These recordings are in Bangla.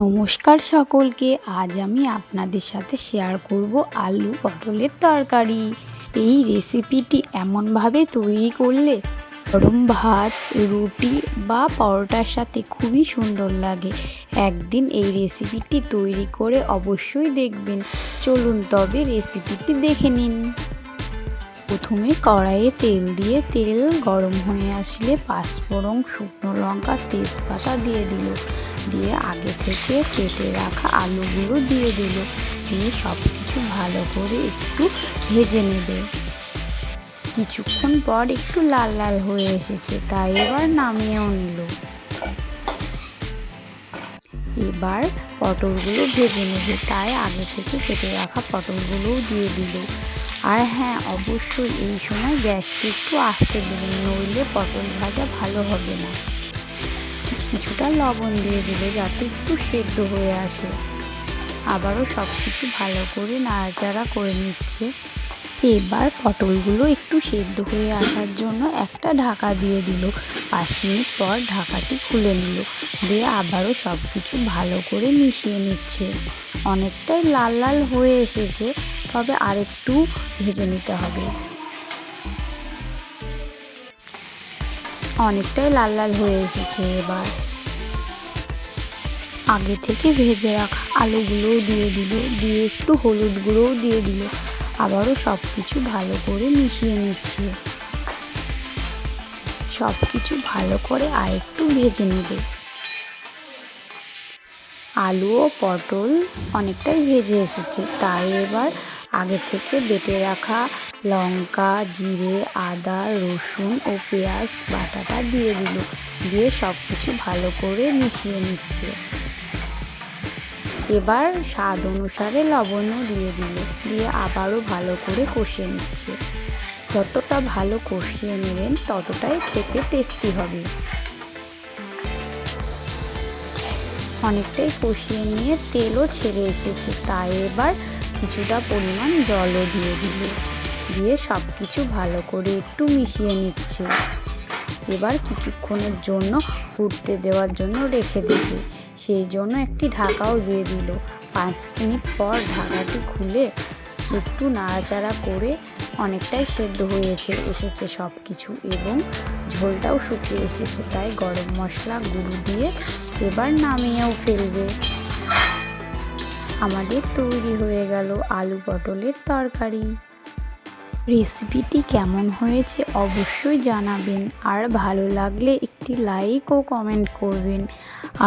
নমস্কার সকলকে। আজ আমি আপনাদের সাথে শেয়ার করব আলু পটলের তরকারি। এই রেসিপিটি এমনভাবে তৈরি করলে গরম ভাত, রুটি বা পরোটার সাথে খুবই সুন্দর লাগে। একদিন এই রেসিপিটি তৈরি করে অবশ্যই দেখবেন। চলুন তবে রেসিপিটি দেখে নিন। প্রথমে কড়াইয়ে তেল দিয়ে তেল গরম হয়ে আসলে পাঁচফোড়ন, শুকনো লঙ্কা, তেজপাতা দিয়ে দিয়ে আগে থেকে কেটে রাখা আলুগুলো দিয়ে দিয়ে সব কিছু ভালো করে একটু ভেজে নেবে। কিছুক্ষণ পর একটু লাল লাল হয়ে এসেছে, তাই এবার নামিয়েও নিল। এবার পটলগুলো ভেজে নেবে, তাই আগে থেকে কেটে রাখা পটলগুলোও দিয়ে দিল। আর হ্যাঁ, অবশ্যই এই সময় গ্যাসটি একটু আস্তে দেবেন, নইলে পটল ভাজা ভালো হবে না। কিছুটা লবণ দিয়ে দিলে যাতে একটু সেদ্ধ হয়ে আসে। আবারও সব কিছু ভালো করে নাড়াচাড়া করে নিচ্ছে। এবার পটলগুলো একটু সেদ্ধ হয়ে আসার জন্য একটা ঢাকা দিয়ে দিল। 5 মিনিট পর ঢাকাটি খুলে নিল, দিয়ে আবারও সব কিছু ভালো করে মিশিয়ে নিচ্ছে। অনেকটাই লাল লাল হয়ে এসেছে, তবে আরেকটু ভেজে নিতে হবে। অনেকটাই লাল লাল হয়ে এসেছে। এবার আগে থেকে ভেজে রাখা আলুগুলোও দিয়ে দিয়ে একটু হলুদ গুঁড়োও দিয়ে দিল। আবারও সব কিছু ভালো করে মিশিয়ে নিচ্ছে। সব কিছু ভালো করে আরেকটু ভেজে নেবে। আলু ও পটল অনেকটাই ভেজে এসেছে, তাই এবার আগে থেকে বেটে রাখা লঙ্কা, জিরে, আদা, রসুন ও পেঁয়াজ বাটাটা দিয়ে সব কিছু ভালো করে মিশিয়ে নিচ্ছে। এবার স্বাদ অনুসারে লবণও দিয়ে আবারও ভালো করে কষিয়ে নিচ্ছে। যতটা ভালো কষিয়ে নেবেন ততটাই খেতে টেস্টি হবে। অনেকটাই কষিয়ে নিয়ে তেলও ছেড়ে এসেছে, তাই এবার কিছুটা পরিমাণ জলও দিয়ে সব কিছু ভালো করে একটু মিশিয়ে নিচ্ছে। এবার কিছুক্ষণের জন্য ফুটতে দেওয়ার জন্য রেখে দেবে। সেই জন্য একটি ঢাকাও দিয়ে দিল। 5 মিনিট পর ঢাকাটি খুলে একটু নাড়াচাড়া করে অনেকটাই সেদ্ধ হয়ে এসেছে সব কিছু, এবং ঝোলটাও শুকিয়ে এসেছে, তাই গরম মশলা গুঁড়ো দিয়ে এবার নামিয়েও ফেলবে। আমাদের তৈরি হয়ে গেল আলু পটলের তরকারি। রেসিপিটি কেমন হয়েছে অবশ্যই জানাবেন, আর ভালো লাগলে একটি লাইক ও কমেন্ট করবেন।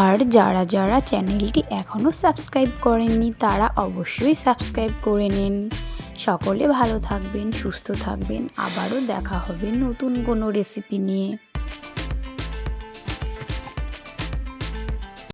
আর যারা চ্যানেলটি এখনও সাবস্ক্রাইব করেননি তারা অবশ্যই সাবস্ক্রাইব করে নিন। সকলে ভালো থাকবেন, সুস্থ থাকবেন। আবারও দেখা হবে নতুন কোনো রেসিপি নিয়ে।